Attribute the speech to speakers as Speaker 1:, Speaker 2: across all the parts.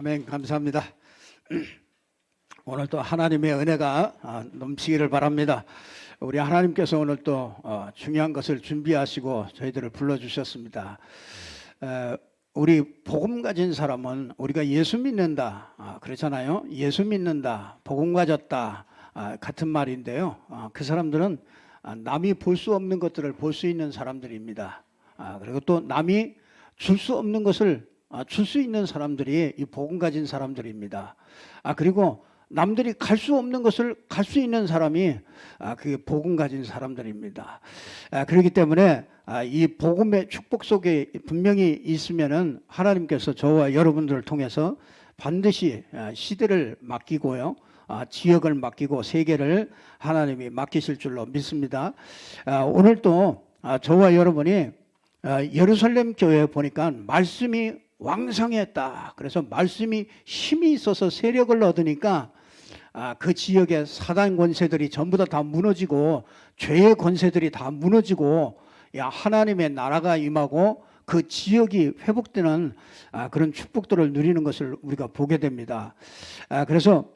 Speaker 1: 아멘. 감사합니다. 오늘 또 하나님의 은혜가 넘치기를 바랍니다. 우리 하나님께서 오늘 또 중요한 것을 준비하시고 저희들을 불러주셨습니다. 우리 복음 가진 사람은 우리가 예수 믿는다 그렇잖아요. 예수 믿는다, 복음 가졌다 같은 말인데요. 그 사람들은 남이 볼 수 없는 것들을 볼 수 있는 사람들입니다. 그리고 또 남이 줄 수 없는 것을 줄 수 있는 사람들이 이 복음 가진 사람들입니다. 그리고 남들이 갈 수 없는 것을 갈 수 있는 사람이 그게 복음 가진 사람들입니다. 그렇기 때문에 이 복음의 축복 속에 분명히 있으면은 하나님께서 저와 여러분들을 통해서 반드시 시대를 맡기고요, 지역을 맡기고 세계를 하나님이 맡기실 줄로 믿습니다. 오늘 또 저와 여러분이 예루살렘 교회에 보니까 말씀이 왕성했다. 그래서 말씀이 힘이 있어서 세력을 얻으니까 그 지역의 사단 권세들이 전부 다 무너지고 죄의 권세들이 다 무너지고 하나님의 나라가 임하고 그 지역이 회복되는 그런 축복들을 누리는 것을 우리가 보게 됩니다. 그래서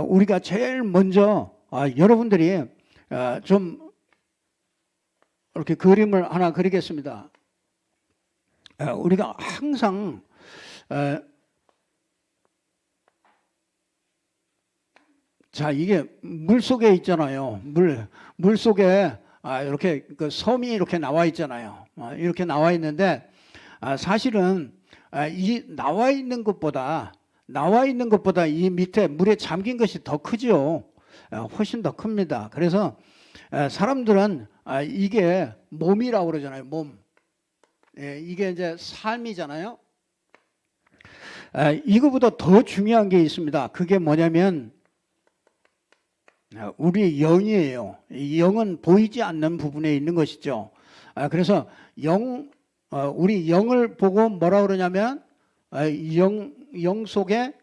Speaker 1: 우리가 제일 먼저 여러분들이 좀 이렇게 그림을 하나 그리겠습니다. 우리가 항상 자, 이게 물 속에 있잖아요. 물 속에 이렇게 그 섬이 이렇게 나와 있잖아요. 이렇게 나와 있는데 사실은 이 나와 있는 것보다 이 밑에 물에 잠긴 것이 더 크죠. 훨씬 더 큽니다. 그래서 사람들은 이게 몸이라고 그러잖아요. 몸. 이게 이제 삶이잖아요. 이거보다 더 중요한 게 있습니다. 그게 뭐냐면 우리의 영이에요. 이 영은 보이지 않는 부분에 있는 것이죠. 그래서 우리 영을 보고 뭐라 그러냐면 영 속에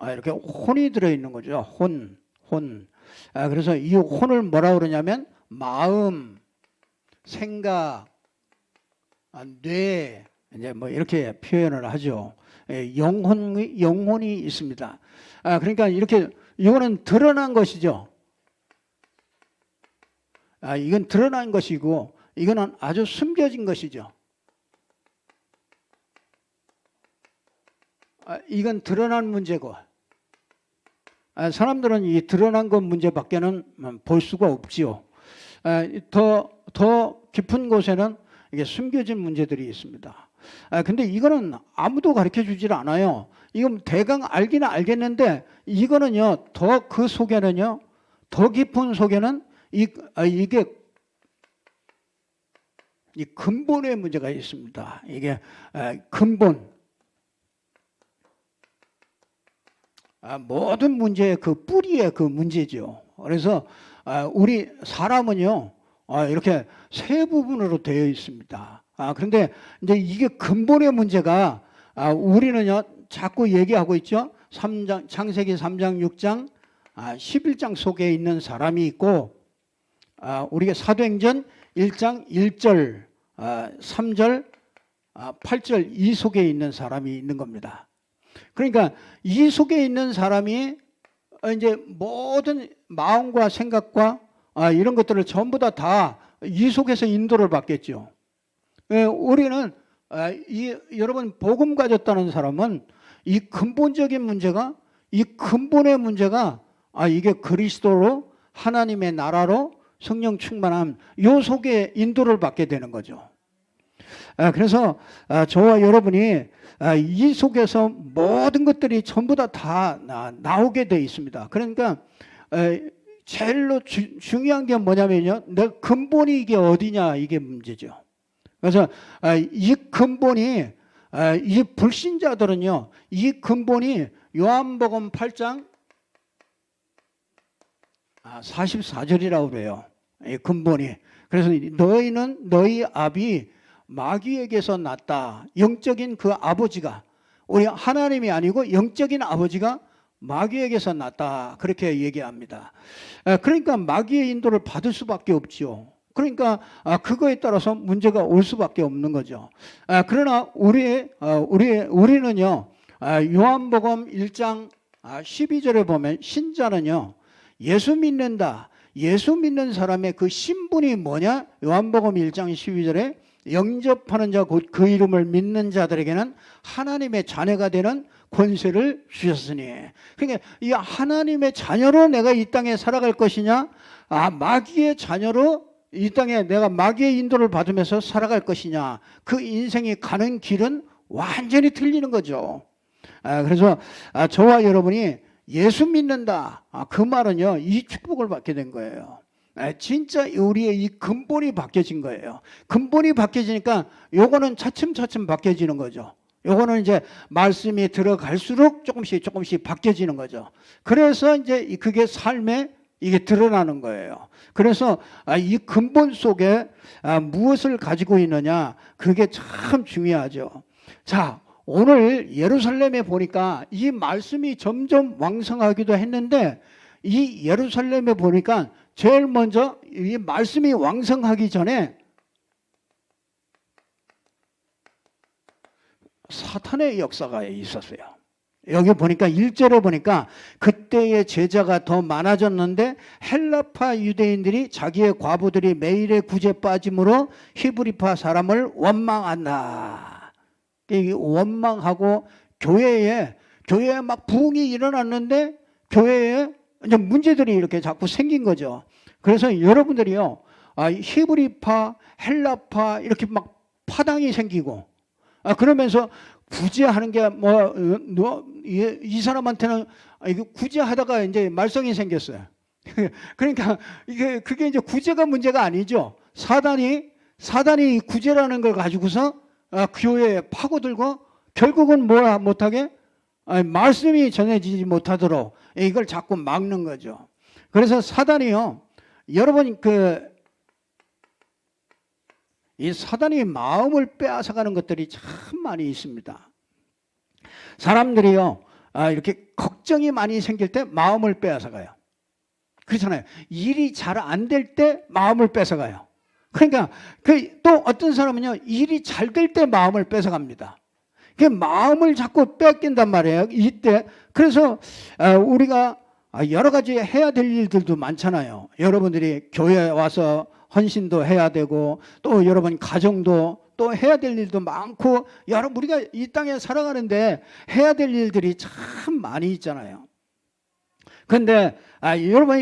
Speaker 1: 이렇게 혼이 들어있는 거죠. 혼. 그래서 이 혼을 뭐라 그러냐면 마음, 생각, 뇌, 이제 뭐 이렇게 표현을 하죠. 영혼이 있습니다. 그러니까 이렇게 이거는 드러난 것이죠. 이건 드러난 것이고 이거는 아주 숨겨진 것이죠. 이건 드러난 문제고 사람들은 이 드러난 것 문제밖에는 볼 수가 없지요. 더 깊은 곳에는 이게 숨겨진 문제들이 있습니다. 근데 이거는 아무도 가르쳐 주질 않아요. 이건 대강 알기는 알겠는데 이거는요, 더 그 속에는요, 더 깊은 속에는 이게 이 근본의 문제가 있습니다. 이게 근본. 모든 문제의 그 뿌리의 그 문제죠. 그래서 우리 사람은요, 이렇게 세 부분으로 되어 있습니다. 그런데 이제 이게 근본의 문제가 우리는요 자꾸 얘기하고 있죠. 창세기 3장, 6장, 11장 속에 있는 사람이 있고 우리가 사도행전 1장 1절, 3절, 8절 이 속에 있는 사람이 있는 겁니다. 그러니까 이 속에 있는 사람이 이제 모든 마음과 생각과 이런 것들을 전부 다 이 속에서 인도를 받겠죠. 우리는 여러분 복음 가졌다는 사람은 이 근본적인 문제가 이 근본의 문제가 이게 그리스도로 하나님의 나라로 성령 충만함 요 속에 인도를 받게 되는 거죠. 그래서 저와 여러분이 이 속에서 모든 것들이 전부 다 나오게 돼 있습니다. 그러니까 제일로 중요한 게 뭐냐면요, 내 근본이 이게 어디냐 이게 문제죠. 그래서 이 근본이 이 불신자들은요, 이 근본이 요한복음 8장 44절이라고 그래요. 이 근본이. 그래서 너희는 너희 아비 마귀에게서 났다. 영적인 그 아버지가, 우리 하나님이 아니고 영적인 아버지가 마귀에게서 났다. 그렇게 얘기합니다. 그러니까 마귀의 인도를 받을 수밖에 없지요. 그러니까 그거에 따라서 문제가 올 수밖에 없는 거죠. 그러나 우리는요 요한복음 1장 12절에 보면 신자는요, 예수 믿는다. 예수 믿는 사람의 그 신분이 뭐냐? 요한복음 1장 12절에 영접하는 자 곧 그 이름을 믿는 자들에게는 하나님의 자녀가 되는 권세를 주셨으니. 그러니까 이 하나님의 자녀로 내가 이 땅에 살아갈 것이냐, 마귀의 자녀로 이 땅에 내가 마귀의 인도를 받으면서 살아갈 것이냐, 그 인생이 가는 길은 완전히 틀리는 거죠. 그래서 저와 여러분이 예수 믿는다, 그 말은요, 이 축복을 받게 된 거예요. 진짜 우리의 이 근본이 바뀌어진 거예요. 근본이 바뀌어지니까 요거는 차츰차츰 바뀌어지는 거죠. 요거는 이제 말씀이 들어갈수록 조금씩 바뀌어지는 거죠. 그래서 이제 그게 삶에 이게 드러나는 거예요. 그래서 이 근본 속에 무엇을 가지고 있느냐, 그게 참 중요하죠. 자, 오늘 예루살렘에 보니까 이 말씀이 점점 왕성하기도 했는데, 이 예루살렘에 보니까 제일 먼저 이 말씀이 왕성하기 전에 사탄의 역사가 있었어요. 여기 보니까 1절에 보니까 그때의 제자가 더 많아졌는데 헬라파 유대인들이 자기의 과부들이 매일의 구제 빠짐으로 히브리파 사람을 원망한다. 원망하고 교회에 막 부흥이 일어났는데 교회에 이제 문제들이 이렇게 자꾸 생긴 거죠. 그래서 여러분들이요, 히브리파, 헬라파 이렇게 막 파당이 생기고, 그러면서 구제하는 게 이 사람한테는 구제하다가 이제 말썽이 생겼어요. 그러니까 그게 이제 구제가 문제가 아니죠. 사단이 구제라는 걸 가지고서 교회에 파고들고 결국은 뭐 못하게 말씀이 전해지지 못하도록 이걸 자꾸 막는 거죠. 그래서 사단이요, 여러분 이 사단이 마음을 빼앗아가는 것들이 참 많이 있습니다. 사람들이요, 이렇게 걱정이 많이 생길 때 마음을 빼앗아가요. 그렇잖아요. 일이 잘 안 될 때 마음을 뺏어가요. 그러니까 또 어떤 사람은요, 일이 잘 될 때 마음을 뺏어갑니다. 그 마음을 자꾸 뺏긴단 말이에요, 이때. 그래서 우리가 여러 가지 해야 될 일들도 많잖아요. 여러분들이 교회에 와서 헌신도 해야 되고, 또 여러분 가정도 또 해야 될 일도 많고, 여러분 우리가 이 땅에 살아가는데 해야 될 일들이 참 많이 있잖아요. 그런데 여러분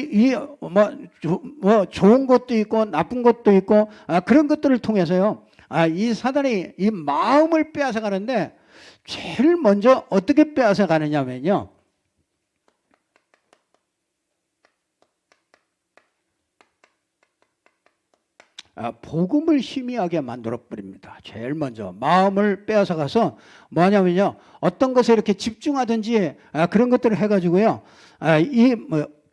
Speaker 1: 좋은 것도 있고 나쁜 것도 있고, 그런 것들을 통해서요, 이 사단이 이 마음을 빼앗아 가는데, 제일 먼저 어떻게 빼앗아 가느냐면요, 복음을 희미하게 만들어 버립니다. 제일 먼저 마음을 빼앗아 가서 뭐냐면요, 어떤 것에 이렇게 집중하든지 그런 것들을 해가지고요, 이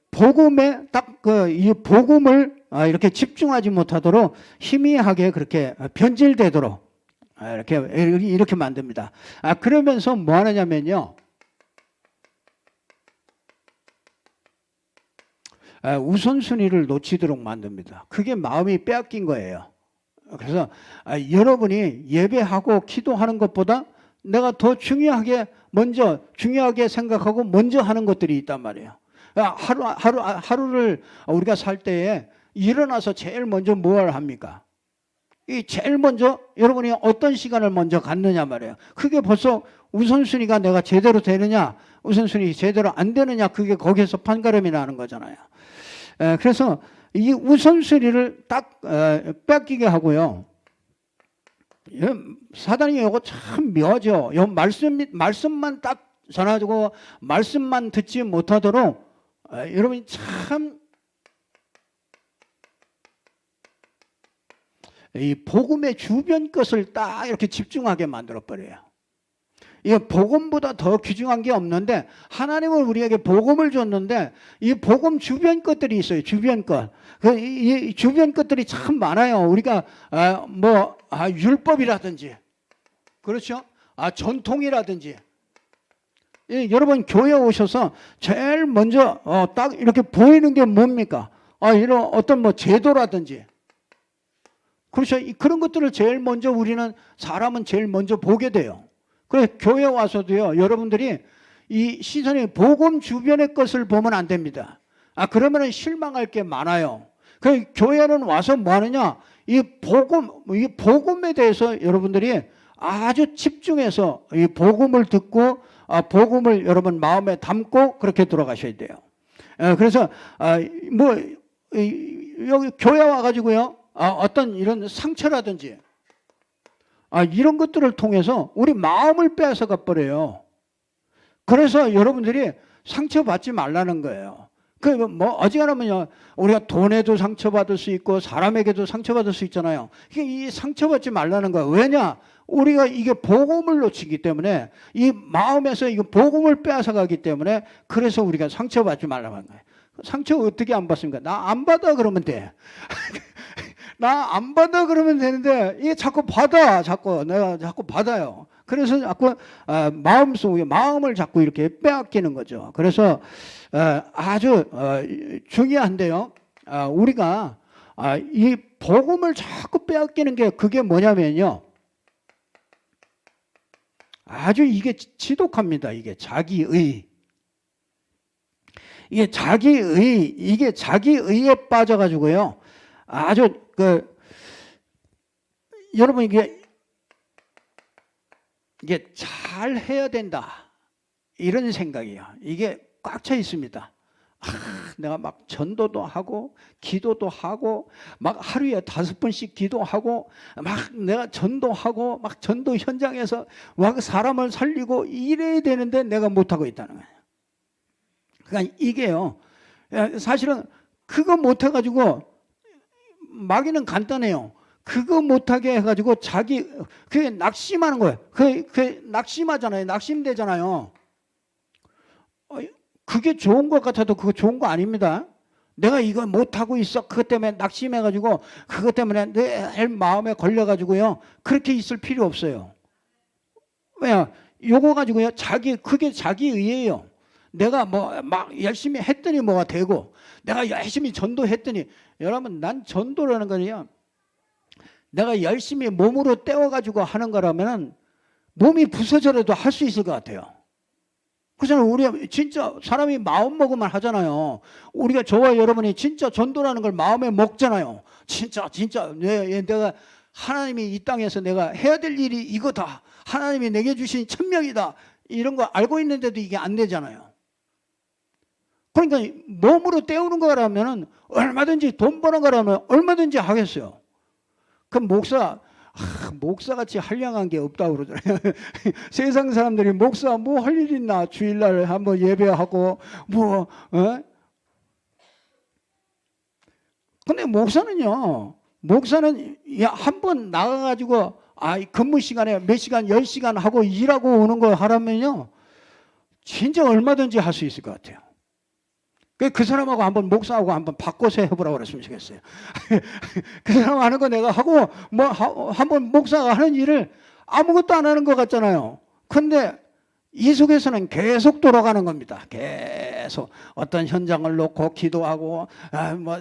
Speaker 1: 복음에 딱 이 복음을 이렇게 집중하지 못하도록 희미하게 그렇게 변질되도록 이렇게 만듭니다. 그러면서 뭐 하느냐면요, 우선순위를 놓치도록 만듭니다. 그게 마음이 빼앗긴 거예요. 그래서 여러분이 예배하고 기도하는 것보다 내가 더 중요하게 생각하고 먼저 하는 것들이 있단 말이에요. 하루를 우리가 살 때에 일어나서 제일 먼저 뭘 합니까? 제일 먼저 여러분이 어떤 시간을 먼저 갖느냐 말이에요. 그게 벌써 우선순위가 내가 제대로 되느냐, 우선순위 제대로 안 되느냐, 그게 거기에서 판가름이 나는 거잖아요. 그래서 이 우선순위를 딱 뺏기게 하고요, 사단이 이거 참 묘하죠. 말씀만 딱 전하고 말씀만 듣지 못하도록 여러분이 참 이 복음의 주변 것을 딱 이렇게 집중하게 만들어 버려요. 이 복음보다 더 귀중한 게 없는데, 하나님은 우리에게 복음을 줬는데 이 복음 주변 것들이 있어요. 주변 것. 이 주변 것들이 참 많아요. 우리가 율법이라든지, 그렇죠? 전통이라든지. 여러분 교회 오셔서 제일 먼저 딱 이렇게 보이는 게 뭡니까? 이런 어떤 제도라든지, 그렇죠? 그런 것들을 제일 먼저 사람은 제일 먼저 보게 돼요. 그래서 교회 와서도요, 여러분들이 이 시선이 복음 주변의 것을 보면 안 됩니다. 그러면은 실망할 게 많아요. 그 교회는 와서 뭐 하느냐? 이 복음에 대해서 여러분들이 아주 집중해서 이 복음을 듣고 복음을 여러분 마음에 담고 그렇게 돌아가셔야 돼요. 그래서 뭐 여기 교회 와가지고요, 어떤 이런 상처라든지 이런 것들을 통해서 우리 마음을 빼앗아가 버려요. 그래서 여러분들이 상처받지 말라는 거예요. 뭐 어지간하면요, 우리가 돈에도 상처받을 수 있고 사람에게도 상처받을 수 있잖아요. 이 상처받지 말라는 거예요. 왜냐? 우리가 이게 복음을 놓치기 때문에, 이 마음에서 이거 복음을 빼앗아가기 때문에, 그래서 우리가 상처받지 말라고 하는 거예요. 상처 어떻게 안 받습니까? 나 안 받아 그러면 돼. 나 안 받아 그러면 되는데 이게 자꾸 받아. 내가 자꾸 받아요. 그래서 자꾸 마음을 자꾸 이렇게 빼앗기는 거죠. 그래서 아주 중요한데요, 우리가 이 복음을 자꾸 빼앗기는 게 그게 뭐냐면요, 아주 이게 지독합니다. 이게 자기의. 이게 자기의에 빠져가지고요, 아주 여러분 이게 잘 해야 된다, 이런 생각이에요. 이게 꽉 차 있습니다. 내가 막 전도도 하고 기도도 하고 막 하루에 5번씩 기도하고 막 내가 전도하고 막 전도 현장에서 막 사람을 살리고 이래야 되는데 내가 못하고 있다는 거예요. 그러니까 이게요, 사실은 그거 못해가지고, 마귀는 간단해요. 그거 못하게 해가지고 그게 낙심하는 거예요. 그게 낙심하잖아요. 낙심되잖아요. 그게 좋은 것 같아도 그거 좋은 거 아닙니다. 내가 이거 못하고 있어. 그것 때문에 낙심해가지고, 그것 때문에 내 마음에 걸려가지고요, 그렇게 있을 필요 없어요. 왜냐? 요거 가지고요, 그게 자기의예요. 내가 막 열심히 했더니 뭐가 되고, 내가 열심히 전도했더니, 여러분, 난 전도라는 거는요, 내가 열심히 몸으로 떼어가지고 하는 거라면 몸이 부서져라도 할 수 있을 것 같아요. 그렇잖아요. 우리 진짜 사람이 마음 먹으면 하잖아요. 우리가 저와 여러분이 진짜 전도라는 걸 마음에 먹잖아요. 진짜 내가 하나님이 이 땅에서 내가 해야 될 일이 이거다, 하나님이 내게 주신 천명이다, 이런 거 알고 있는데도 이게 안 되잖아요. 그러니까 몸으로 때우는 거라면 얼마든지, 돈 버는 거라면 얼마든지 하겠어요. 그럼 목사같이 한량한 게 없다고 그러잖아요. 세상 사람들이 목사 뭐 할 일 있나, 주일날 한번 예배하고 근데 목사는 한 번 나가가지고 근무 시간에 몇 시간, 10시간 하고 일하고 오는 거 하라면요, 진짜 얼마든지 할 수 있을 것 같아요. 그 사람하고 한번 목사하고 한번 바꿔서 해보라고 그랬으면 좋겠어요. 그 사람 하는 거 내가 하고, 한번 목사가 하는 일을 아무것도 안 하는 것 같잖아요. 근데 이 속에서는 계속 돌아가는 겁니다. 계속 어떤 현장을 놓고 기도하고,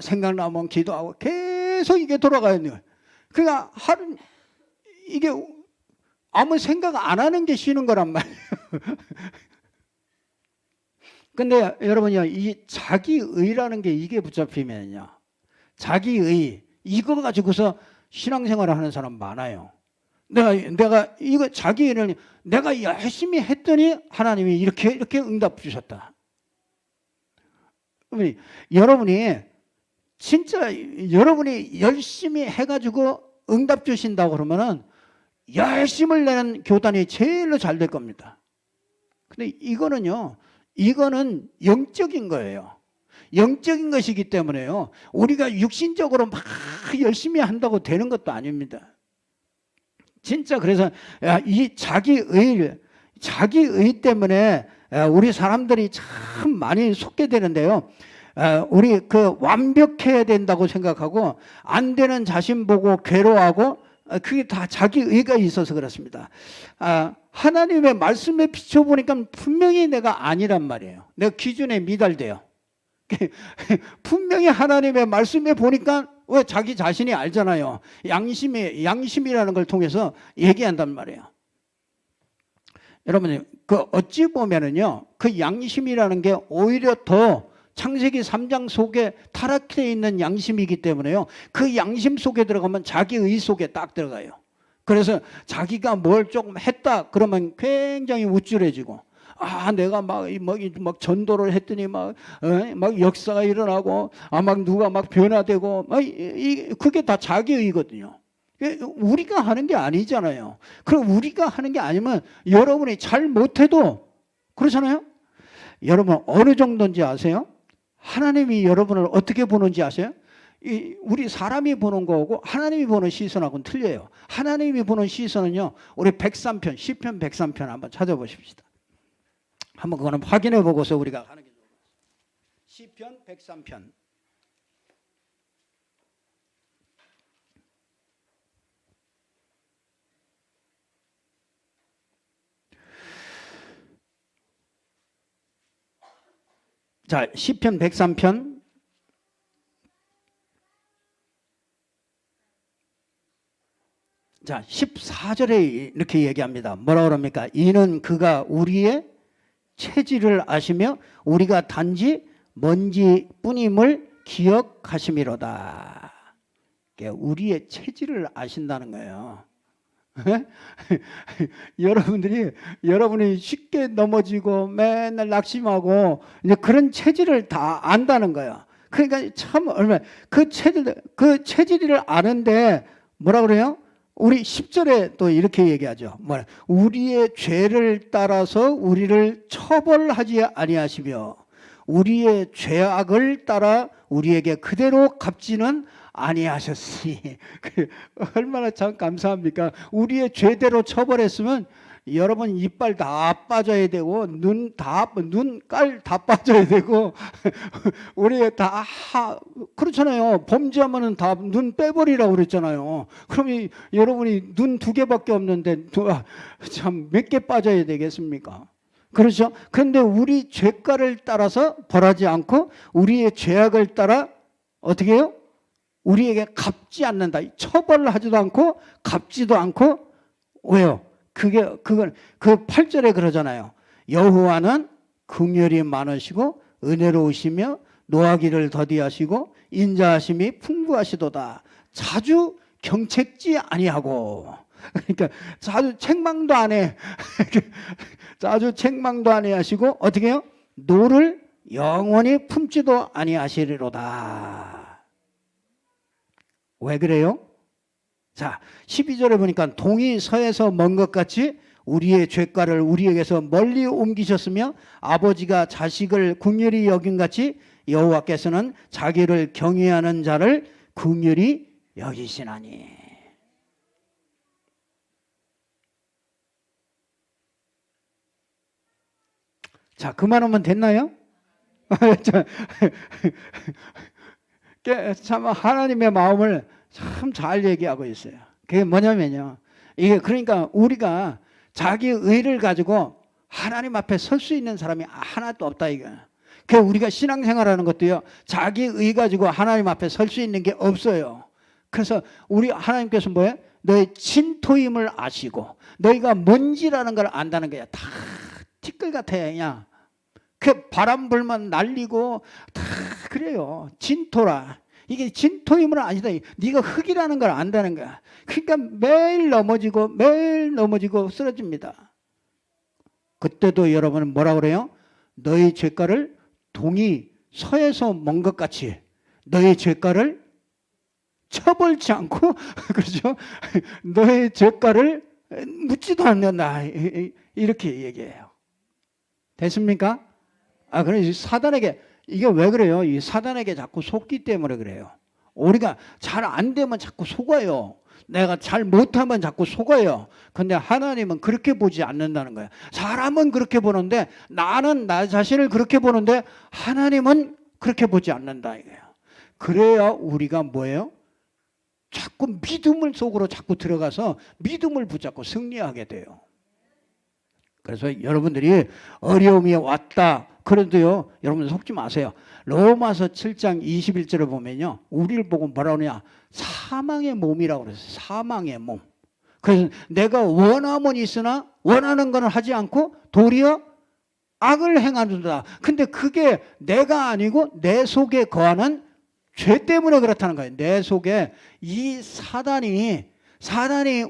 Speaker 1: 생각나면 기도하고, 계속 이게 돌아가요. 그러니까 이게 아무 생각 안 하는 게 쉬는 거란 말이에요. 근데 여러분요, 이 자기의라는 게 이게 붙잡히면요, 자기의, 이거 가지고서 신앙생활을 하는 사람 많아요. 내가 이거 자기의를 내가 열심히 했더니 하나님이 이렇게 응답 주셨다. 여러분이 진짜 여러분이 열심히 해가지고 응답 주신다고 그러면은 열심을 내는 교단이 제일로 잘 될 겁니다. 근데 이거는 영적인 거예요. 영적인 것이기 때문에요, 우리가 육신적으로 막 열심히 한다고 되는 것도 아닙니다. 진짜 그래서 이 자기의 때문에 우리 사람들이 참 많이 속게 되는데요, 우리 완벽해야 된다고 생각하고 안 되는 자신 보고 괴로워하고, 그게 다 자기의가 있어서 그렇습니다. 하나님의 말씀에 비춰보니까 분명히 내가 아니란 말이에요. 내가 기준에 미달돼요. 분명히 하나님의 말씀에 보니까, 왜 자기 자신이 알잖아요. 양심이라는 걸 통해서 얘기한단 말이에요. 여러분, 그 어찌 보면은요, 그 양심이라는 게 오히려 더 창세기 3장 속에 타락해 있는 양심이기 때문에요. 그 양심 속에 들어가면 자기 의 속에 딱 들어가요. 그래서 자기가 뭘 조금 했다 그러면 굉장히 우쭐해지고, 아, 내가 막 전도를 했더니 막 역사가 일어나고, 막 누가 막 변화되고, 그게 다 자기 의거든요. 우리가 하는 게 아니잖아요. 그럼 우리가 하는 게 아니면 여러분이 잘 못해도 그렇잖아요. 여러분 어느 정도인지 아세요? 하나님이 여러분을 어떻게 보는지 아세요? 우리 사람이 보는 거고 하나님이 보는 시선하고는 틀려요. 하나님이 보는 시선은요, 우리 103편, 시편 103편 한번 찾아보십시다. 한번 그거는 확인해 보고서 우리가 하는 게 좋을 것 같습니다. 시편 103편. 자, 시편 103편. 자, 14절에 이렇게 얘기합니다. 뭐라 그럽니까? 이는 그가 우리의 체질을 아시며 우리가 단지 먼지뿐임을 기억하심이로다. 우리의 체질을 아신다는 거예요. 여러분이 쉽게 넘어지고 맨날 낙심하고 이제 그런 체질을 다 안다는 거예요. 그러니까 참 그 체질을 아는데 뭐라 그래요? 우리 10절에 또 이렇게 얘기하죠. 우리의 죄를 따라서 우리를 처벌하지 아니하시며 우리의 죄악을 따라 우리에게 그대로 갚지는 아니하셨으니. 얼마나 참 감사합니까? 우리의 죄대로 처벌했으면 여러분 이빨 다 빠져야 되고 눈깔 다 빠져야 되고 우리 다 그렇잖아요. 범죄하면은 다 눈 빼버리라고 그랬잖아요. 그럼 여러분이 눈 2개밖에 없는데 참 몇 개 빠져야 되겠습니까? 그렇죠? 그런데 우리 죄가를 따라서 벌하지 않고 우리의 죄악을 따라 어떻게 해요? 우리에게 갚지 않는다. 처벌을 하지도 않고 갚지도 않고. 왜요? 그건 그 8절에 그러잖아요. 여호와는 긍휼이 많으시고 은혜로우시며 노하기를 더디하시고 인자하심이 풍부하시도다. 자주 경책지 아니하고. 그러니까 자주 책망도 안 해. 자주 책망도 안 하시고 어떻게 해요? 노를 영원히 품지도 아니하시리로다. 왜 그래요? 자, 12절에 보니까 동이 서에서 먼 것 같이 우리의 죄가를 우리에게서 멀리 옮기셨으며 아버지가 자식을 긍휼히 여김같이 여호와께서는 자기를 경외하는 자를 긍휼히 여기시나니. 자, 그만하면 됐나요? 참 하나님의 마음을 참 잘 얘기하고 있어요. 그게 뭐냐면요, 이게 그러니까 우리가 자기 의를 가지고 하나님 앞에 설 수 있는 사람이 하나도 없다 이거. 그 우리가 신앙생활하는 것도요, 자기 의 가지고 하나님 앞에 설 수 있는 게 없어요. 그래서 우리 하나님께서 뭐예요? 너의 진토임을 아시고 너희가 뭔지라는 걸 안다는 거야. 다 티끌 같아요, 그냥. 그 바람 불면 날리고 다 그래요. 진토라. 이게 진토임을 아니다. 네가 흙이라는 걸 안다는 거야. 그러니까 매일 넘어지고 쓰러집니다. 그때도 여러분은 뭐라 그래요? 너희 죄가를 동이 서에서 먼 것 같이 너희 죄가를 처벌지 않고 그렇죠? 너의 죄가를 묻지도 않는다. 이렇게 얘기해요. 됐습니까? 그래서 사단에게 이게 왜 그래요? 이 사단에게 자꾸 속기 때문에 그래요. 우리가 잘 안 되면 자꾸 속아요. 내가 잘 못하면 자꾸 속아요. 근데 하나님은 그렇게 보지 않는다는 거예요. 사람은 그렇게 보는데 나는 나 자신을 그렇게 보는데 하나님은 그렇게 보지 않는다 이거예요. 그래야 우리가 뭐예요? 자꾸 믿음을 속으로 자꾸 들어가서 믿음을 붙잡고 승리하게 돼요. 그래서 여러분들이 어려움이 왔다 그래도요, 여러분 속지 마세요. 로마서 7장 21절을 보면요, 우리를 보고 뭐라 그러냐? 사망의 몸이라고 그랬어요. 사망의 몸. 그래서 내가 원함은 있으나 원하는 것은 하지 않고 도리어 악을 행하는다. 근데 그게 내가 아니고 내 속에 거하는 죄 때문에 그렇다는 거예요. 내 속에 이 사단이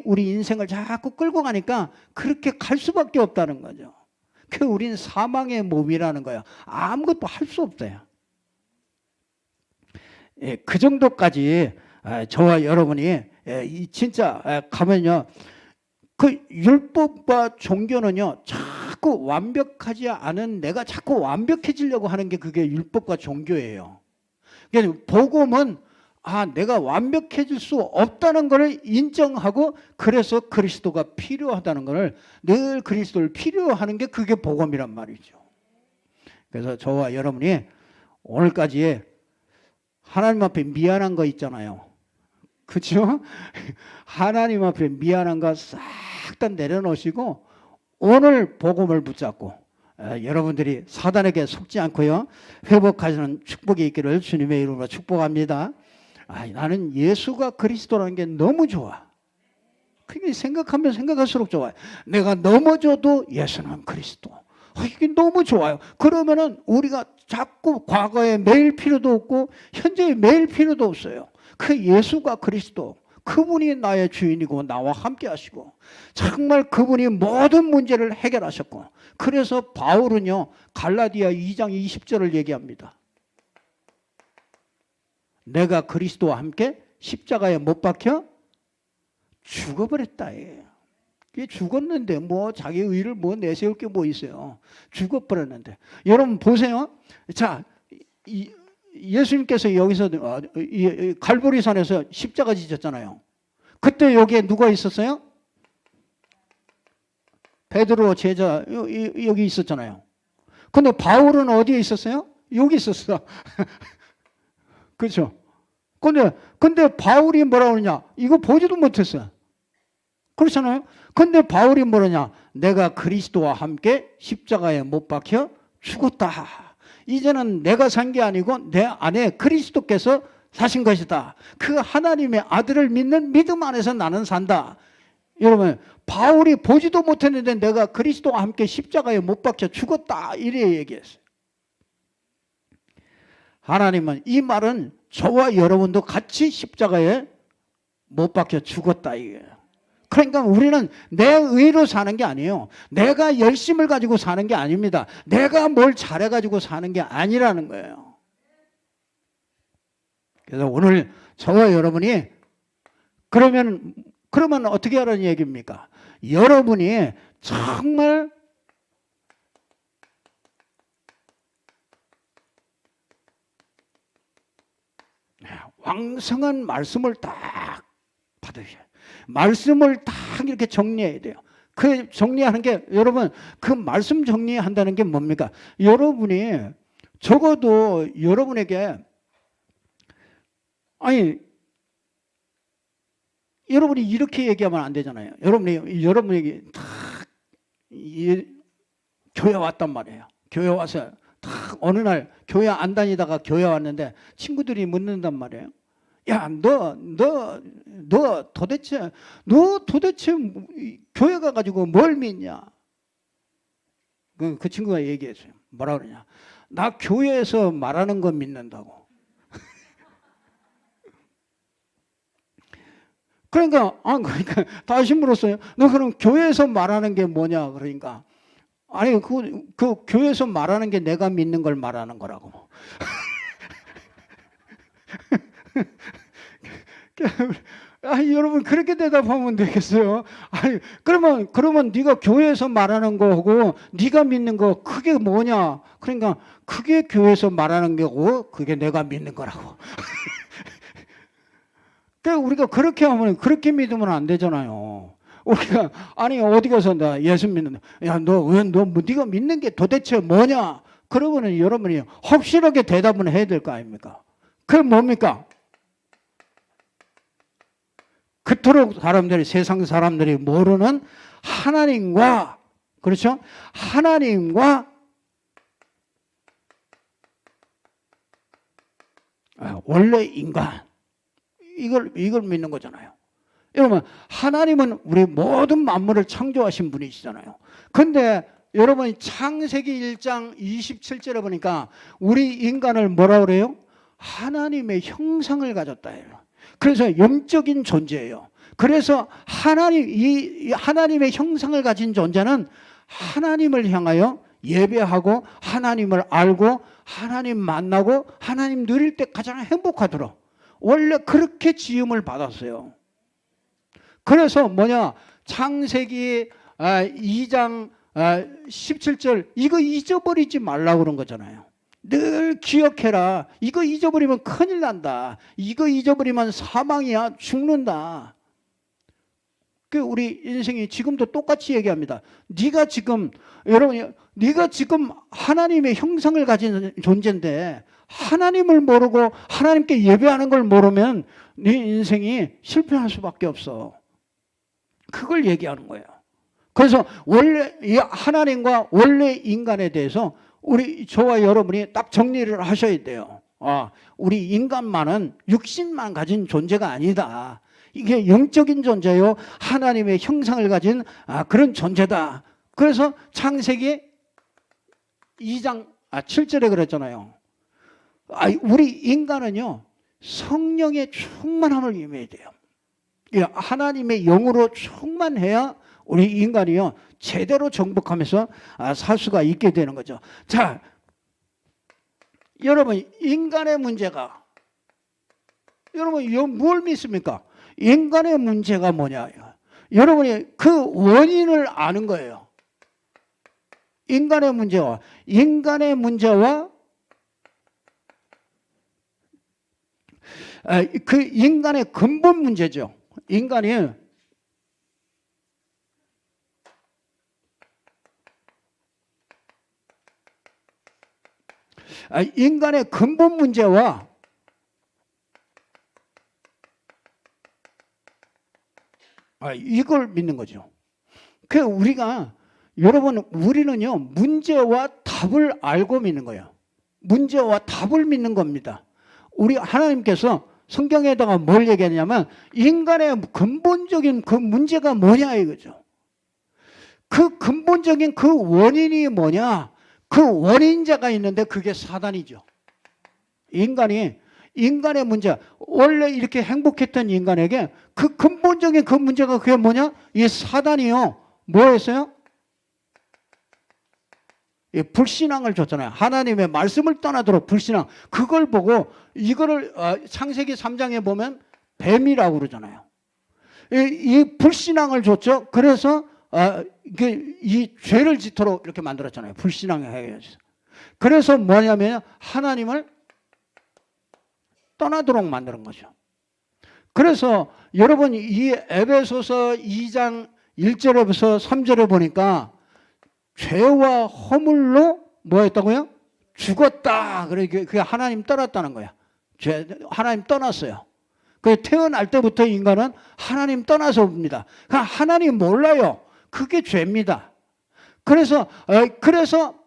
Speaker 1: 우리 인생을 자꾸 끌고 가니까 그렇게 갈 수밖에 없다는 거죠. 그 우린 사망의 몸이라는 거예요. 아무것도 할 수 없어요. 예, 그 정도까지 저와 여러분이 진짜 가면요, 그 율법과 종교는요 자꾸 완벽하지 않은 내가 자꾸 완벽해지려고 하는 게 그게 율법과 종교예요. 그러니까 복음은 내가 완벽해질 수 없다는 것을 인정하고 그래서 그리스도가 필요하다는 것을 늘 그리스도를 필요하는 게 그게 복음이란 말이죠. 그래서 저와 여러분이 오늘까지 하나님 앞에 미안한 거 있잖아요. 그렇죠? 하나님 앞에 미안한 거 싹 다 내려놓으시고 오늘 복음을 붙잡고 여러분들이 사단에게 속지 않고요 회복하시는 축복이 있기를 주님의 이름으로 축복합니다. 나는 예수가 그리스도라는 게 너무 좋아. 그게 생각하면 생각할수록 좋아요. 내가 넘어져도 예수는 그리스도. 이게 너무 좋아요. 그러면은 우리가 자꾸 과거에 매일 필요도 없고 현재에 매일 필요도 없어요. 그 예수가 그리스도, 그분이 나의 주인이고 나와 함께 하시고 정말 그분이 모든 문제를 해결하셨고 그래서 바울은요 갈라디아 2장 20절을 얘기합니다. 내가 그리스도와 함께 십자가에 못 박혀 죽어버렸다. 이게 죽었는데 뭐 자기 의를 뭐 내세울 게 뭐 있어요. 죽어버렸는데. 여러분 보세요. 자, 예수님께서 여기서 갈보리산에서 십자가 지셨잖아요. 그때 여기에 누가 있었어요? 베드로 제자 여기 있었잖아요. 근데 바울은 어디에 있었어요? 여기 있었어. 그렇죠? 근데 바울이 뭐라 그러냐? 이거 보지도 못했어요. 그렇잖아요? 근데 바울이 뭐라냐? 내가 그리스도와 함께 십자가에 못 박혀 죽었다. 이제는 내가 산 게 아니고 내 안에 그리스도께서 사신 것이다. 그 하나님의 아들을 믿는 믿음 안에서 나는 산다. 여러분, 바울이 보지도 못했는데 내가 그리스도와 함께 십자가에 못 박혀 죽었다. 이래 얘기했어요. 하나님은 이 말은 저와 여러분도 같이 십자가에 못 박혀 죽었다 이거예요. 그러니까 우리는 내 의로 사는 게 아니에요. 내가 열심을 가지고 사는 게 아닙니다. 내가 뭘 잘해가지고 사는 게 아니라는 거예요. 그래서 오늘 저와 여러분이 그러면 어떻게 하라는 얘기입니까? 여러분이 정말 왕성한 말씀을 딱 받으셔야 돼요. 말씀을 딱 이렇게 정리해야 돼요. 그 정리하는 게 여러분 그 말씀 정리한다는 게 뭡니까? 여러분이 적어도 여러분에게 여러분이 이렇게 얘기하면 안 되잖아요. 여러분에게 딱 교회 왔단 말이에요. 교회 와서 딱 어느 날 교회 안 다니다가 교회 왔는데 친구들이 묻는단 말이에요. 야, 너 도대체 교회 가가지고 뭘 믿냐? 그 친구가 얘기했어요. 뭐라 그러냐? 나 교회에서 말하는 거 믿는다고. 그러니까 다시 물었어요. 너 그럼 교회에서 말하는 게 뭐냐? 그러니까 아니 그 교회에서 말하는 게 내가 믿는 걸 말하는 거라고. 여러분 그렇게 대답하면 되겠어요? 그러면 네가 교회에서 말하는 거고 네가 믿는 거 그게 뭐냐? 그러니까 그게 교회에서 말하는 거고 그게 내가 믿는 거라고. 그러니까 우리가 그렇게 믿으면 안 되잖아요. 우리가 어디 가서 나 예수 믿는다. 야, 네가 믿는 게 도대체 뭐냐? 그러고는 여러분이 확실하게 대답은 해야 될 거 아닙니까? 그게 뭡니까? 그토록 세상 사람들이 모르는 하나님과, 그렇죠? 하나님과 원래 인간, 이걸 믿는 거잖아요. 여러분, 하나님은 우리 모든 만물을 창조하신 분이시잖아요. 근데 여러분, 창세기 1장 27절에 보니까 우리 인간을 뭐라 그래요? 하나님의 형상을 가졌다 해요. 그래서 영적인 존재예요. 그래서 이 하나님의 형상을 가진 존재는 하나님을 향하여 예배하고 하나님을 알고 하나님 만나고 하나님 누릴 때 가장 행복하도록 원래 그렇게 지음을 받았어요. 그래서 창세기 2장 17절 이거 잊어버리지 말라고 그런 거잖아요. 늘 기억해라. 이거 잊어버리면 큰일 난다. 이거 잊어버리면 사망이야. 죽는다. 우리 인생이 지금도 똑같이 얘기합니다. 네가 지금 하나님의 형상을 가진 존재인데 하나님을 모르고 하나님께 예배하는 걸 모르면 네 인생이 실패할 수밖에 없어. 그걸 얘기하는 거예요. 그래서 원래 하나님과 원래 인간에 대해서 저와 여러분이 딱 정리를 하셔야 돼요. 우리 인간만은 육신만 가진 존재가 아니다. 이게 영적인 존재요. 하나님의 형상을 가진 그런 존재다. 그래서 창세기 2장 7절에 그랬잖아요. 우리 인간은요, 성령의 충만함을 임해야 돼요. 하나님의 영으로 충만해야 우리 인간이요, 제대로 정복하면서 살 수가 있게 되는 거죠. 자, 여러분, 인간의 문제가, 여러분, 뭘 믿습니까? 인간의 문제가 뭐냐? 여러분이 그 원인을 아는 거예요. 인간의 문제와 그 인간의 근본 문제죠. 인간의 근본 문제와 이걸 믿는 거죠. 우리는요, 문제와 답을 알고 믿는 거예요. 문제와 답을 믿는 겁니다. 우리 하나님께서 성경에다가 뭘 얘기하냐면 인간의 근본적인 그 문제가 뭐냐 이거죠. 그 근본적인 그 원인이 뭐냐? 그 원인자가 있는데 그게 사단이죠. 인간의 문제, 원래 이렇게 행복했던 인간에게 그 근본적인 그 문제가 그게 뭐냐? 이 사단이요. 뭐 했어요? 불신앙을 줬잖아요. 하나님의 말씀을 떠나도록 불신앙. 그걸 보고 이거를 창세기 3장에 보면 뱀이라고 그러잖아요. 이 불신앙을 줬죠. 그래서 이 죄를 짓도록 이렇게 만들었잖아요. 불신앙에 해서. 그래서 뭐냐면 하나님을 떠나도록 만드는 거죠. 그래서 여러분 이 에베소서 2장 1절에서 3절에 보니까 죄와 허물로 뭐 했다고요? 죽었다. 그게 하나님 떠났다는 거야. 하나님 떠났어요. 태어날 때부터 인간은 하나님 떠나서 옵니다. 하나님 몰라요. 그게 죄입니다. 그래서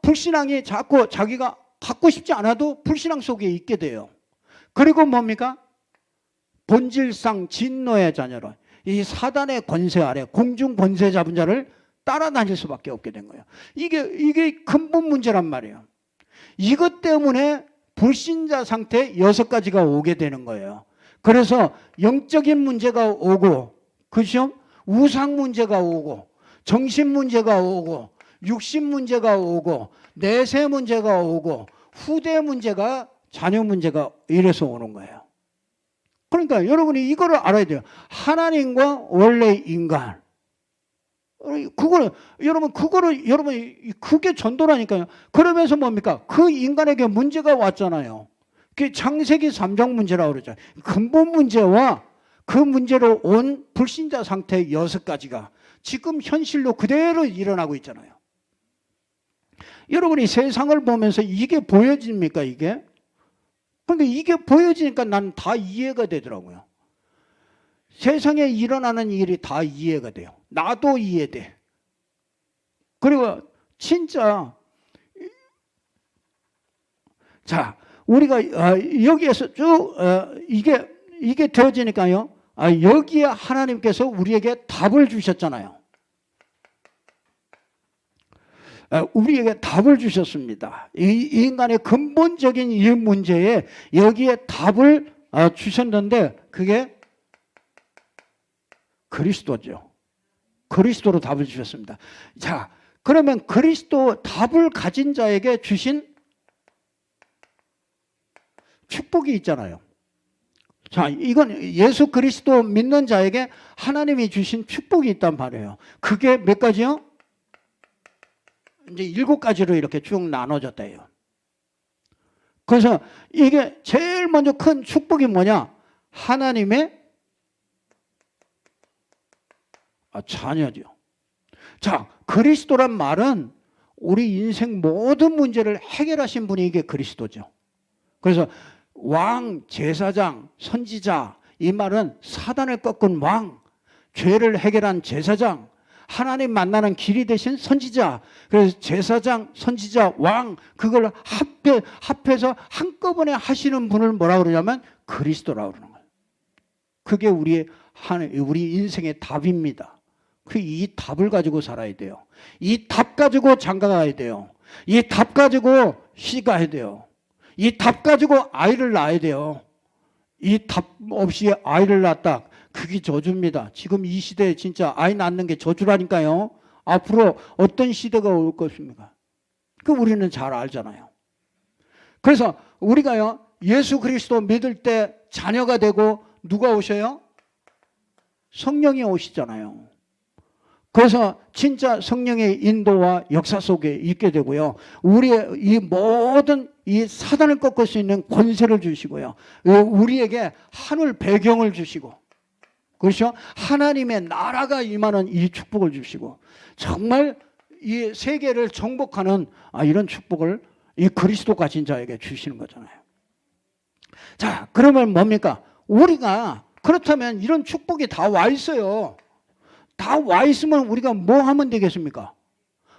Speaker 1: 불신앙이 자꾸 자기가 갖고 싶지 않아도 불신앙 속에 있게 돼요. 그리고 뭡니까? 본질상 진노의 자녀로 이 사단의 권세 아래 공중 권세 잡은 자를 따라다닐 수밖에 없게 된 거예요. 이게 근본 문제란 말이에요. 이것 때문에 불신자 상태 6가지가 오게 되는 거예요. 그래서 영적인 문제가 오고, 그죠? 우상 문제가 오고, 정신 문제가 오고, 육신 문제가 오고, 내세 문제가 오고, 후대 문제가, 자녀 문제가 이래서 오는 거예요. 그러니까 여러분이 이거를 알아야 돼요. 하나님과 원래 인간. 그게 전도라니까요. 그러면서 뭡니까? 그 인간에게 문제가 왔잖아요. 그게 창세기 3장 문제라고 그러죠. 근본 문제와 그 문제로 온 불신자 상태 6가지가 지금 현실로 그대로 일어나고 있잖아요. 여러분이 세상을 보면서 이게 보여집니까, 이게? 그러니까 이게 보여지니까 나는 다 이해가 되더라고요. 세상에 일어나는 일이 다 이해가 돼요. 나도 이해돼. 그리고 진짜 자, 우리가 여기에서 쭉 이게 되어지니까요. 여기에 하나님께서 우리에게 답을 주셨잖아요. 우리에게 답을 주셨습니다. 이 인간의 근본적인 이 문제에 여기에 답을 주셨는데 그게 그리스도죠. 그리스도로 답을 주셨습니다. 자, 그러면 그리스도 답을 가진 자에게 주신 축복이 있잖아요. 자, 이건 예수 그리스도 믿는 자에게 하나님이 주신 축복이 있단 말이에요. 그게 몇 가지요? 이제 7가지로 이렇게 쭉 나눠졌대요. 그래서 이게 제일 먼저 큰 축복이 뭐냐? 하나님의 자녀죠. 자, 그리스도란 말은 우리 인생 모든 문제를 해결하신 분이 이게 그리스도죠. 그래서 왕, 제사장, 선지자, 이 말은 사단을 꺾은 왕, 죄를 해결한 제사장, 하나님 만나는 길이 되신 선지자. 그래서 제사장, 선지자, 왕, 그걸 합해서 한꺼번에 하시는 분을 뭐라 그러냐면 그리스도라고 그러는 거예요. 그게 우리 인생의 답입니다. 이 답을 가지고 살아야 돼요. 이 답 가지고 장가가야 돼요. 이 답 가지고 시가야 돼요. 이 답 가지고 아이를 낳아야 돼요. 이 답 없이 아이를 낳았다. 그게 저주입니다. 지금 이 시대에 진짜 아이 낳는 게 저주라니까요. 앞으로 어떤 시대가 올 것입니까? 우리는 잘 알잖아요. 그래서 우리가요, 예수 그리스도 믿을 때 자녀가 되고 누가 오셔요? 성령이 오시잖아요. 그래서 진짜 성령의 인도와 역사 속에 있게 되고요. 우리의 이 모든 이 사단을 꺾을 수 있는 권세를 주시고요. 우리에게 하늘 배경을 주시고, 그렇죠? 하나님의 나라가 임하는 이 축복을 주시고, 정말 이 세계를 정복하는 이런 축복을 이 그리스도 가진 자에게 주시는 거잖아요. 자, 그러면 뭡니까? 우리가 그렇다면 이런 축복이 다 와 있어요. 다 와 있으면 우리가 뭐 하면 되겠습니까?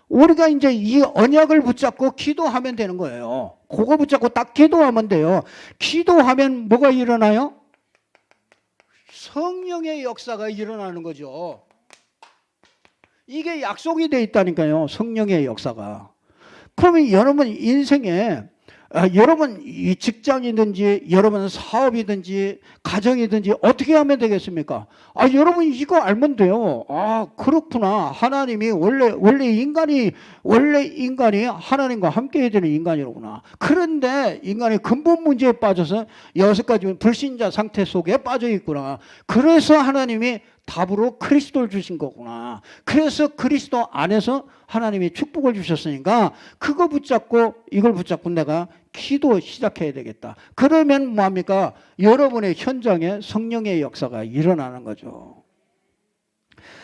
Speaker 1: 우리가 이제 이 언약을 붙잡고 기도하면 되는 거예요. 그거 붙잡고 딱 기도하면 돼요. 기도하면 뭐가 일어나요? 성령의 역사가 일어나는 거죠. 이게 약속이 돼 있다니까요. 성령의 역사가. 그러면 여러분 인생에 여러분 이 직장이든지 여러분 사업이든지 가정이든지 어떻게 하면 되겠습니까? 여러분 이거 알면 돼요. 그렇구나. 하나님이 원래 인간이 하나님과 함께 해야 되는 인간이로구나. 그런데 인간이 근본 문제에 빠져서 6가지 불신자 상태 속에 빠져 있구나. 그래서 하나님이 답으로 그리스도를 주신 거구나. 그래서 그리스도 안에서 하나님이 축복을 주셨으니까 이걸 붙잡고 내가 기도 시작해야 되겠다. 그러면 뭐합니까? 여러분의 현장에 성령의 역사가 일어나는 거죠.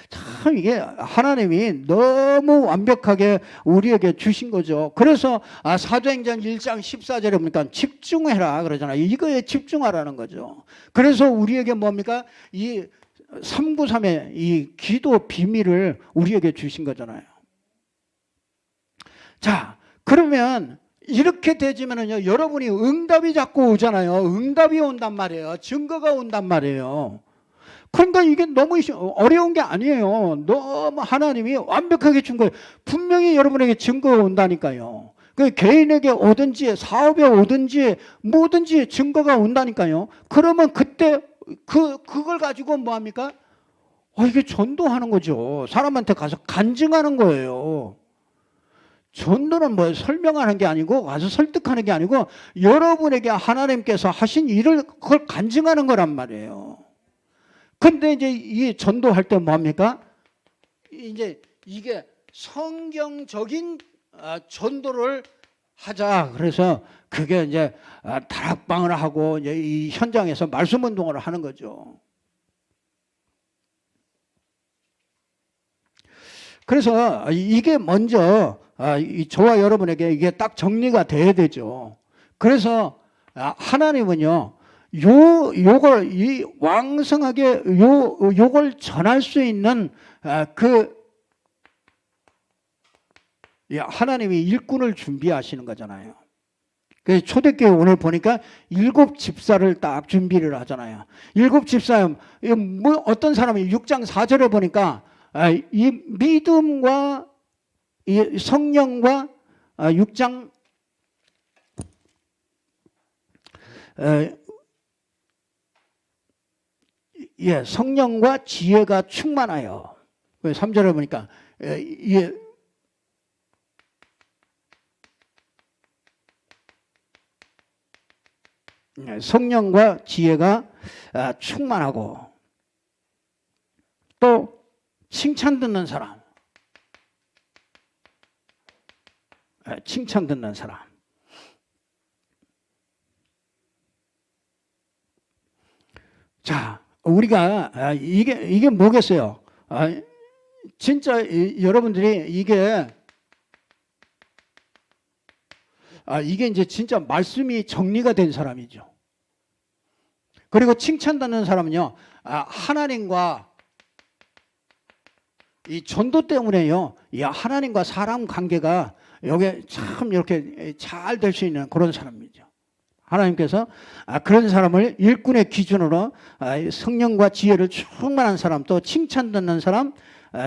Speaker 1: 참 이게 하나님이 너무 완벽하게 우리에게 주신 거죠. 그래서 사도행전 1장 14절에 보니까 집중해라 그러잖아요. 이거에 집중하라는 거죠. 그래서 우리에게 뭡니까? 이 393의 이 기도 비밀을 우리에게 주신 거잖아요. 자, 그러면 이렇게 되지면은요, 여러분이 응답이 자꾸 오잖아요. 응답이 온단 말이에요. 증거가 온단 말이에요. 그러니까 이게 너무 어려운 게 아니에요. 너무 하나님이 완벽하게 준 거예요. 분명히 여러분에게 증거가 온다니까요. 그 개인에게 오든지 사업에 오든지 뭐든지 증거가 온다니까요. 그러면 그때 그걸 가지고 뭐 합니까? 이게 전도하는 거죠. 사람한테 가서 간증하는 거예요. 전도는 뭐 설명하는 게 아니고 가서 설득하는 게 아니고 여러분에게 하나님께서 하신 일을 그걸 간증하는 거란 말이에요. 근데 이제 이 전도할 때 뭡니까? 이제 이게 성경적인 전도를 하자. 그래서 그게 이제 다락방을 하고 이제 이 현장에서 말씀 운동을 하는 거죠. 그래서 이게 먼저 저와 여러분에게 이게 딱 정리가 돼야 되죠. 그래서 하나님은요, 요걸 이 왕성하게 요걸 전할 수 있는 하나님이 일꾼을 준비하시는 거잖아요. 그래서 초대교회 오늘 보니까 7집사를 딱 준비를 하잖아요. 7집사, 뭐 어떤 사람이 6장 4절에 보니까 이 믿음과 이 성령과 6장 성령과 지혜가 충만하여. 3절에 보니까 성령과 지혜가 충만하고 또 칭찬 듣는 사람, 칭찬 듣는 사람. 자, 우리가 이게 뭐겠어요? 진짜 여러분들이 이게 이제 진짜 말씀이 정리가 된 사람이죠. 그리고 칭찬 듣는 사람은요, 하나님과 이 전도 때문에요, 이 하나님과 사람 관계가 여기 참 이렇게 잘 될 수 있는 그런 사람이죠. 하나님께서 그런 사람을 일꾼의 기준으로 성령과 지혜를 충만한 사람, 또 칭찬 듣는 사람,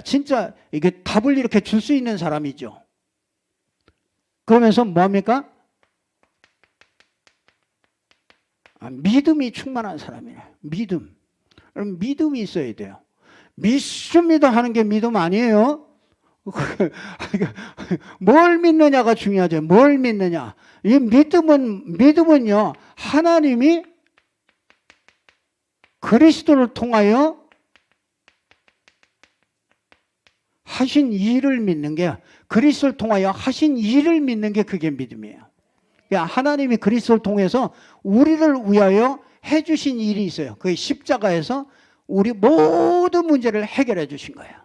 Speaker 1: 진짜 이게 답을 이렇게 줄 수 있는 사람이죠. 그러면서 뭐합니까? 믿음이 충만한 사람이에요. 믿음. 그럼 믿음이 있어야 돼요. 믿습니다 하는 게 믿음 아니에요. 뭘 믿느냐가 중요하죠. 뭘 믿느냐. 이 믿음은요, 하나님이 그리스도를 통하여 하신 일을 믿는 게, 그리스도를 통하여 하신 일을 믿는 게 그게 믿음이에요. 그러니까 하나님이 그리스도를 통해서 우리를 위하여 해주신 일이 있어요. 그게 십자가에서 우리 모든 문제를 해결해 주신 거예요.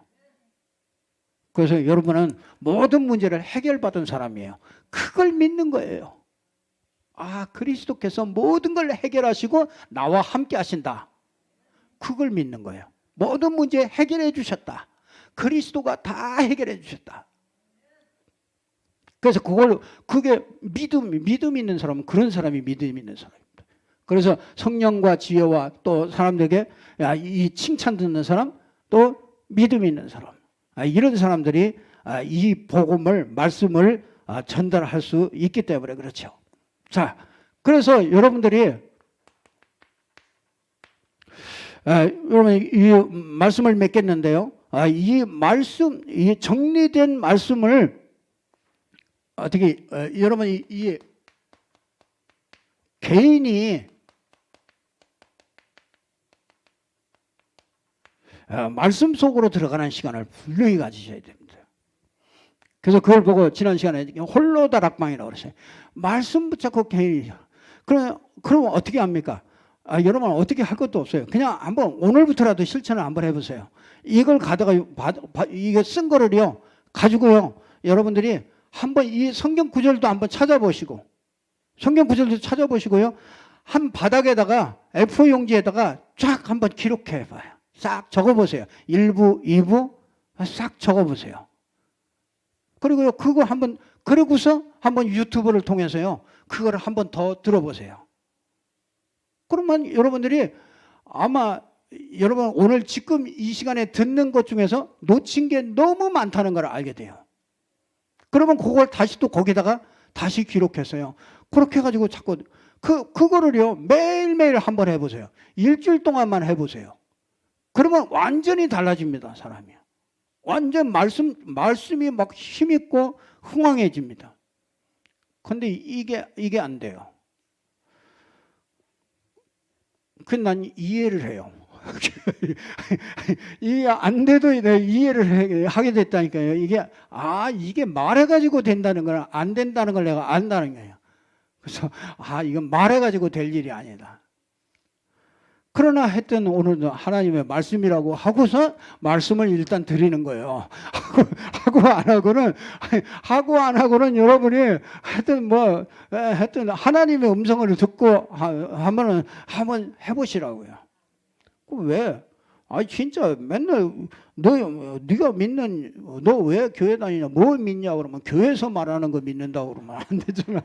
Speaker 1: 그래서 여러분은 모든 문제를 해결받은 사람이에요. 그걸 믿는 거예요. 그리스도께서 모든 걸 해결하시고 나와 함께 하신다. 그걸 믿는 거예요. 모든 문제 해결해 주셨다. 그리스도가 다 해결해 주셨다. 그래서 그게 믿음 있는 사람은 그런 사람이 믿음 있는 사람입니다. 그래서 성령과 지혜와 또 사람들에게 이 칭찬 듣는 사람, 또 믿음 있는 사람, 이런 사람들이 이 복음을, 말씀을 전달할 수 있기 때문에 그렇죠. 자, 그래서 여러분들이 여러분 이 말씀을 맺겠는데요. 이 말씀, 이 정리된 말씀을 어떻게 여러분이 이 개인이 말씀 속으로 들어가는 시간을 분명히 가지셔야 됩니다. 그래서 그걸 보고 지난 시간에 홀로 다락방이라고 그랬어요. 말씀 붙잡고 개인이. 그럼 어떻게 합니까? 여러분 어떻게 할 것도 없어요. 그냥 한번 오늘부터라도 실천을 한번 해보세요. 이걸 가다가 이게 쓴 거를요 가지고요 여러분들이 한번 이 성경 구절도 한번 찾아보시고, 성경 구절도 찾아보시고요, 한 바닥에다가 A4 용지에다가 쫙 한번 기록해 봐요. 싹 적어보세요. 1부, 2부 싹 적어보세요. 그리고요 그거 한번, 그러고서 한번 유튜브를 통해서요 그거를 한번 더 들어보세요. 그러면 여러분들이 아마 여러분 오늘 지금 이 시간에 듣는 것 중에서 놓친 게 너무 많다는 걸 알게 돼요. 그러면 그걸 다시 또 거기다가 다시 기록했어요. 그렇게 해가지고 자꾸 그거를요 매일매일 한번 해보세요. 일주일 동안만 해보세요. 그러면 완전히 달라집니다, 사람이. 완전 말씀이 막 힘있고 흥황해집니다. 근데 이게 안 돼요. 난 이해를 해요. 이게 안 돼도 내가 이해를 하게 됐다니까요. 이게 말해가지고 된다는 건 안 된다는 걸 내가 안다는 거예요. 그래서 이건 말해가지고 될 일이 아니다. 그러나 하여튼 오늘도 하나님의 말씀이라고 하고서 말씀을 일단 드리는 거예요. 하고 안 하고는 여러분이 하여튼 하나님의 음성을 듣고 한번 해보시라고요. 왜? 진짜 맨날 네가 믿는, 너 왜 교회 다니냐, 뭐 믿냐 그러면 교회에서 말하는 거 믿는다고 그러면 안 되잖아요.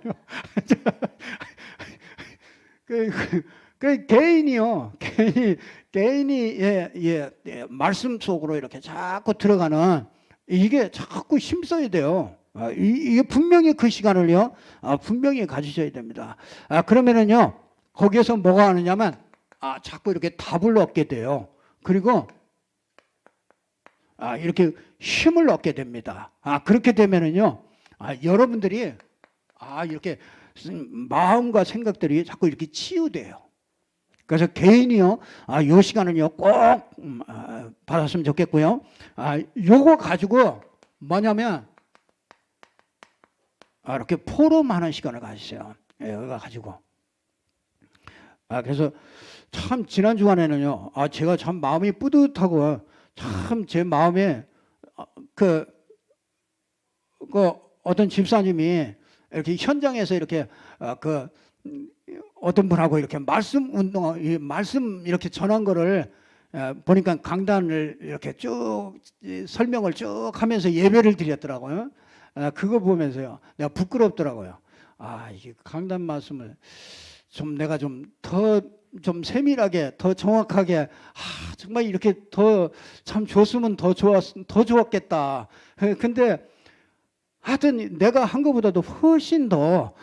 Speaker 1: 그 개인이요. 개인이 말씀 속으로 이렇게 자꾸 들어가는 이게 자꾸 힘써야 돼요. 이게 분명히 그 시간을요. 분명히 가지셔야 됩니다. 그러면은요. 거기에서 뭐가 하느냐면 자꾸 이렇게 답을 얻게 돼요. 그리고 이렇게 힘을 얻게 됩니다. 그렇게 되면은요. 여러분들이 이렇게 마음과 생각들이 자꾸 이렇게 치유돼요. 그래서 개인이요, 요 시간은요, 꼭 받았으면 좋겠고요. 요거 가지고 뭐냐면, 이렇게 포럼하는 시간을 가지세요. 이거 가지고. 그래서 참 지난 주간에는요, 제가 참 마음이 뿌듯하고, 참 제 마음에 그 어떤 집사님이 이렇게 현장에서 이렇게 어떤 분하고 이렇게 말씀 이렇게 전한 거를 보니까 강단을 이렇게 쭉 설명을 쭉 하면서 예배를 드렸더라고요. 그거 보면서요, 내가 부끄럽더라고요. 이 강단 말씀을 내가 좀 세밀하게, 더 정확하게, 정말 이렇게 더 참 줬으면 더 좋았겠다. 근데 하여튼 내가 한 것보다도 훨씬 더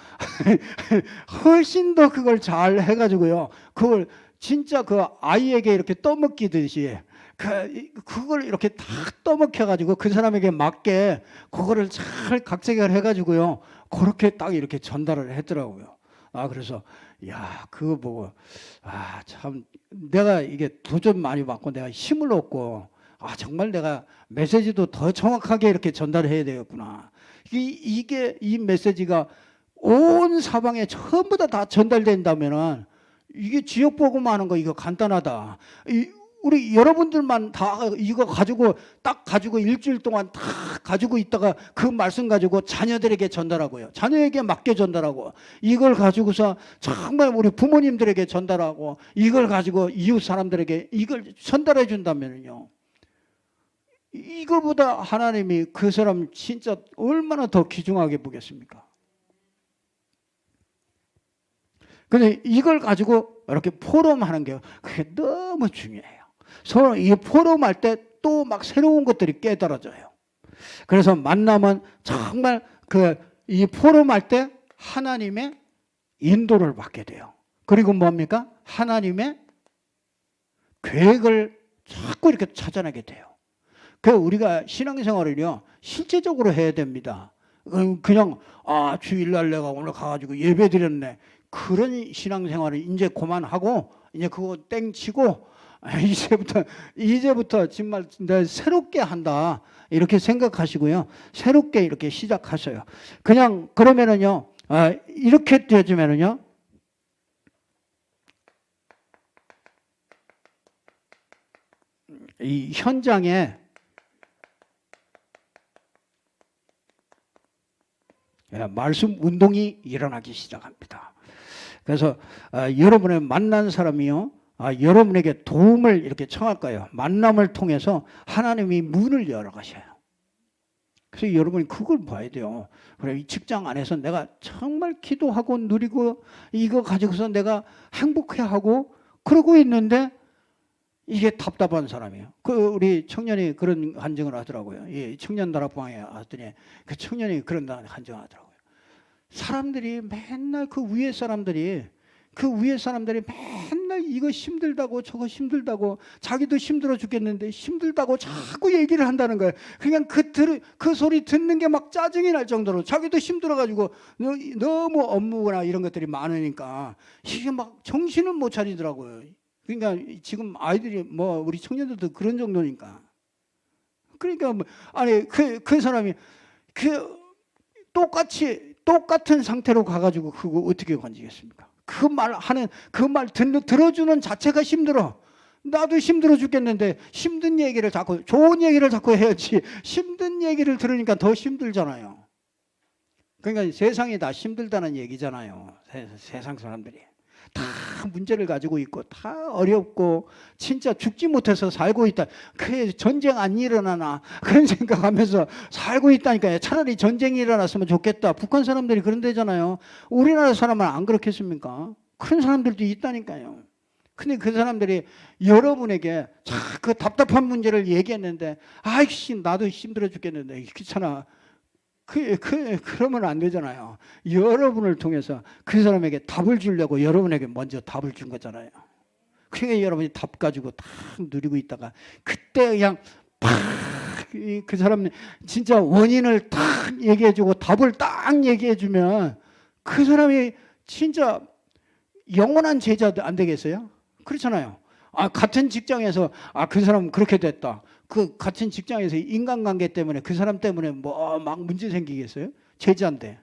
Speaker 1: 그걸 잘 해가지고요. 그걸 진짜 그 아이에게 이렇게 떠먹이듯이 그걸 이렇게 다 떠먹혀가지고 그 사람에게 맞게 그거를 잘 각색을 해가지고요. 그렇게 딱 이렇게 전달을 했더라고요. 그래서 그거 보고 참 내가 이게 도전 많이 받고 내가 힘을 얻고 정말 내가 메시지도 더 정확하게 이렇게 전달해야 되겠구나. 이게 이 메시지가 온 사방에 전부 다 전달된다면은 이게 지역 복음하는 거 이거 간단하다. 우리 여러분들만 다 이거 가지고 딱 가지고 일주일 동안 다 가지고 있다가 그 말씀 가지고 자녀들에게 전달하고요. 자녀에게 맞게 전달하고 이걸 가지고서 정말 우리 부모님들에게 전달하고 이걸 가지고 이웃 사람들에게 이걸 전달해 준다면요. 이거보다 하나님이 그 사람 진짜 얼마나 더 귀중하게 보겠습니까? 근데 이걸 가지고 이렇게 포럼하는 게 그게 너무 중요해요. 서로 이 포럼할 때 또 막 새로운 것들이 깨달아져요. 그래서 만나면 정말 이 포럼할 때 하나님의 인도를 받게 돼요. 그리고 뭡니까? 하나님의 계획을 자꾸 이렇게 찾아내게 돼요. 우리가 신앙생활을요 실제적으로 해야 됩니다. 그냥 주일날 내가 오늘 가가지고 예배 드렸네, 그런 신앙생활을 이제 그만하고 이제 그거 땡치고 이제부터 정말 내가 새롭게 한다 이렇게 생각하시고요, 새롭게 이렇게 시작하셔요. 그냥 그러면은요 이렇게 되어지면은요 이 현장에 말씀 운동이 일어나기 시작합니다. 그래서 여러분의 만난 사람이요 여러분에게 도움을 이렇게 청할 거예요. 만남을 통해서 하나님이 문을 열어가셔요. 그래서 여러분이 그걸 봐야 돼요. 그래, 이 직장 안에서 내가 정말 기도하고 누리고 이거 가지고서 내가 행복해하고 그러고 있는데 이게 답답한 사람이에요. 우리 청년이 그런 간증을 하더라고요. 청년 다락방에 왔더니 그 청년이 그런 간증을 하더라고요. 사람들이 맨날 그 위에 사람들이 맨날 이거 힘들다고 저거 힘들다고, 자기도 힘들어 죽겠는데 힘들다고 자꾸 얘기를 한다는 거예요. 그냥 그 소리 듣는 게 막 짜증이 날 정도로 자기도 힘들어가지고 너무 업무나 이런 것들이 많으니까 이게 막 정신을 못 차리더라고요. 그러니까 지금 아이들이 우리 청년들도 그런 정도니까. 그러니까 그 사람이 똑같은 상태로 가가지고 그거 어떻게 건지겠습니까? 그 말 들어주는 자체가 힘들어. 나도 힘들어 죽겠는데 힘든 얘기를 좋은 얘기를 자꾸 해야지. 힘든 얘기를 들으니까 더 힘들잖아요. 그러니까 세상이 다 힘들다는 얘기잖아요. 세상 사람들이. 다 문제를 가지고 있고 다 어렵고 진짜 죽지 못해서 살고 있다. 그래 전쟁 안 일어나나 그런 생각하면서 살고 있다니까요. 차라리 전쟁이 일어났으면 좋겠다. 북한 사람들이 그런 데잖아요. 우리나라 사람은 안 그렇겠습니까? 그런 사람들도 있다니까요. 근데 그 사람들이 여러분에게 그 답답한 문제를 얘기했는데, 아이씨, 나도 힘들어 죽겠는데, 귀찮아. 그러면 안 되잖아요. 여러분을 통해서 그 사람에게 답을 주려고 여러분에게 먼저 답을 준 거잖아요. 그러니까 여러분이 답 가지고 다 누리고 있다가, 그때 그냥 그 사람 진짜 원인을 딱 얘기해주고 답을 딱 얘기해주면 그 사람이 진짜 영원한 제자 안 되겠어요? 그렇잖아요. 같은 직장에서 그 사람은 그렇게 됐다. 그 같은 직장에서 인간관계 때문에 그 사람 때문에 뭐 막 문제 생기겠어요? 제자인데.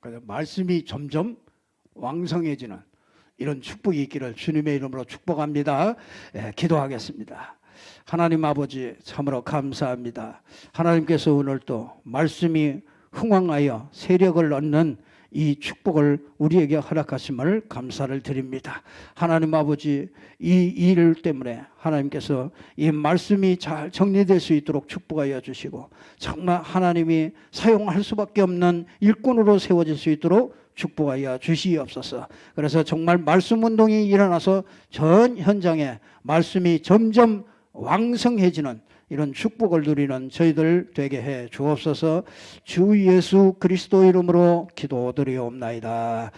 Speaker 1: 그래서 말씀이 점점 왕성해지는 이런 축복이 있기를 주님의 이름으로 축복합니다. 기도하겠습니다. 하나님 아버지, 참으로 감사합니다. 하나님께서 오늘 또 말씀이 흥왕하여 세력을 얻는 이 축복을 우리에게 허락하심을 감사를 드립니다. 하나님 아버지, 이 일 때문에 하나님께서 이 말씀이 잘 정리될 수 있도록 축복하여 주시고, 정말 하나님이 사용할 수밖에 없는 일꾼으로 세워질 수 있도록 축복하여 주시옵소서. 그래서 정말 말씀 운동이 일어나서 전 현장에 말씀이 점점 왕성해지는 이런 축복을 누리는 저희들 되게 해 주옵소서. 주 예수 그리스도 이름으로 기도드리옵나이다.